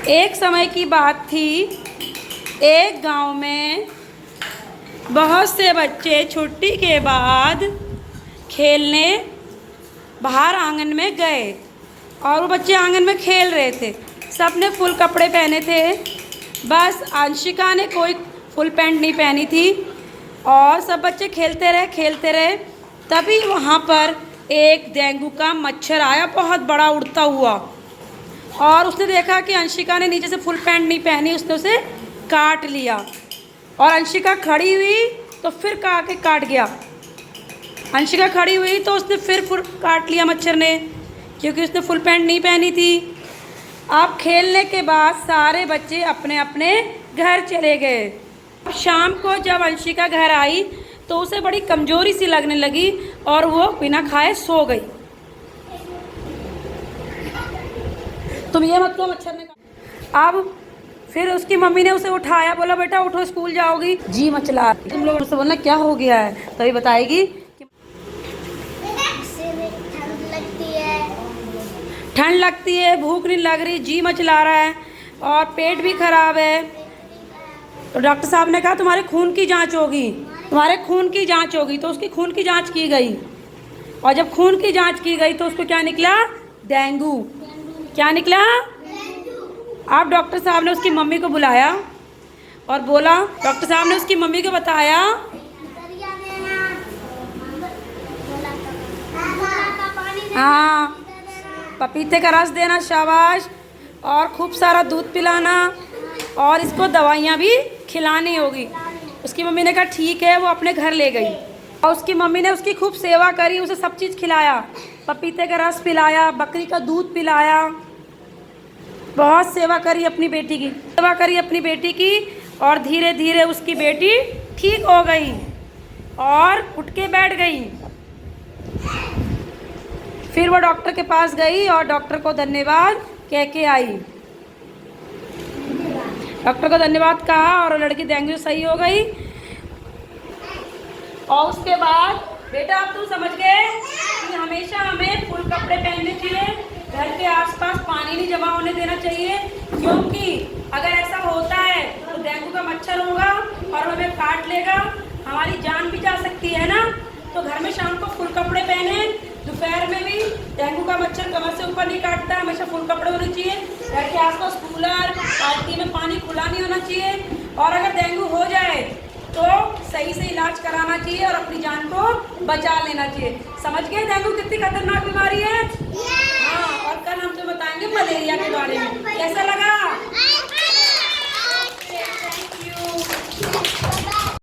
एक समय की बात थी। एक गांव में बहुत से बच्चे छुट्टी के बाद खेलने बाहर आंगन में गए और वो बच्चे आंगन में खेल रहे थे। सब ने फुल कपड़े पहने थे, बस अंशिका ने कोई फुल पैंट नहीं पहनी थी। और सब बच्चे खेलते रहे। तभी वहाँ पर एक डेंगू का मच्छर आया, बहुत बड़ा उड़ता हुआ। और उसने देखा कि अंशिका ने नीचे से फुल पैंट नहीं पहनी, उसने उसे काट लिया। और अंशिका खड़ी हुई तो फिर काट गया। अंशिका खड़ी हुई तो उसने फिर काट लिया मच्छर ने, क्योंकि उसने फुल पैंट नहीं पहनी थी। अब खेलने के बाद सारे बच्चे अपने अपने घर चले गए। शाम को जब अंशिका घर आई तो उसे बड़ी कमजोरी सी लगने लगी और वो बिना खाए सो गई। तुम ये मत कहो मच्छर ने। अब फिर उसकी मम्मी ने उसे उठाया, बोला बेटा उठो स्कूल जाओगी। जी मचला तुम लोग से बोलना क्या हो गया है, तभी बताएगी। ठंड लगती है, भूख नहीं लग रही, जी मचला रहा है और पेट भी खराब है। तो डॉक्टर साहब ने कहा तुम्हारे खून की जांच होगी, तुम्हारे खून की जांच होगी। तो उसकी खून की जांच की गई और जब खून की जांच की गई तो उसको क्या निकला? डेंगू। क्या निकला? अब डॉक्टर साहब ने उसकी मम्मी को बुलाया और बोला, डॉक्टर साहब ने उसकी मम्मी को बताया, हाँ पपीते का रस देना, शाबाश, और खूब सारा दूध पिलाना और इसको दवाइयाँ भी खिलानी होगी। उसकी मम्मी ने कहा ठीक है। वो अपने घर ले गई और उसकी मम्मी ने उसकी खूब सेवा करी, उसे सब चीज़ खिलाया, पपीते का रस पिलाया, बकरी का दूध पिलाया, बहुत सेवा करी अपनी बेटी की। और धीरे धीरे उसकी बेटी ठीक हो गई और उठ के बैठ गई। फिर वो डॉक्टर के पास गई और डॉक्टर को धन्यवाद कह के आई। डॉक्टर को धन्यवाद कहा और लड़की डेंगू से सही हो गई। और उसके बाद बेटा अब तुम समझ गए कि हमेशा हमें फुल कपड़े पहनने चाहिए, घर के आसपास पानी नहीं जमा होने देना चाहिए, क्योंकि अगर ऐसा होता है तो डेंगू का मच्छर होगा और हमें काट लेगा, हमारी जान भी जा सकती है ना। तो घर में शाम को फुल कपड़े पहने, दोपहर में भी डेंगू का मच्छर कमर से ऊपर नहीं काटता, हमेशा फुल कपड़े होने चाहिए। घर के आसपास कूलर, बाल्टी में पानी खुला नहीं होना चाहिए। और अगर डेंगू हो जाए तो सही से इलाज कराना चाहिए और अपनी जान को बचा लेना चाहिए। समझ गए डेंगू कितनी खतरनाक बीमारी है? हाँ, और कल हम तो बताएंगे मलेरिया के बारे में। कैसा लगा?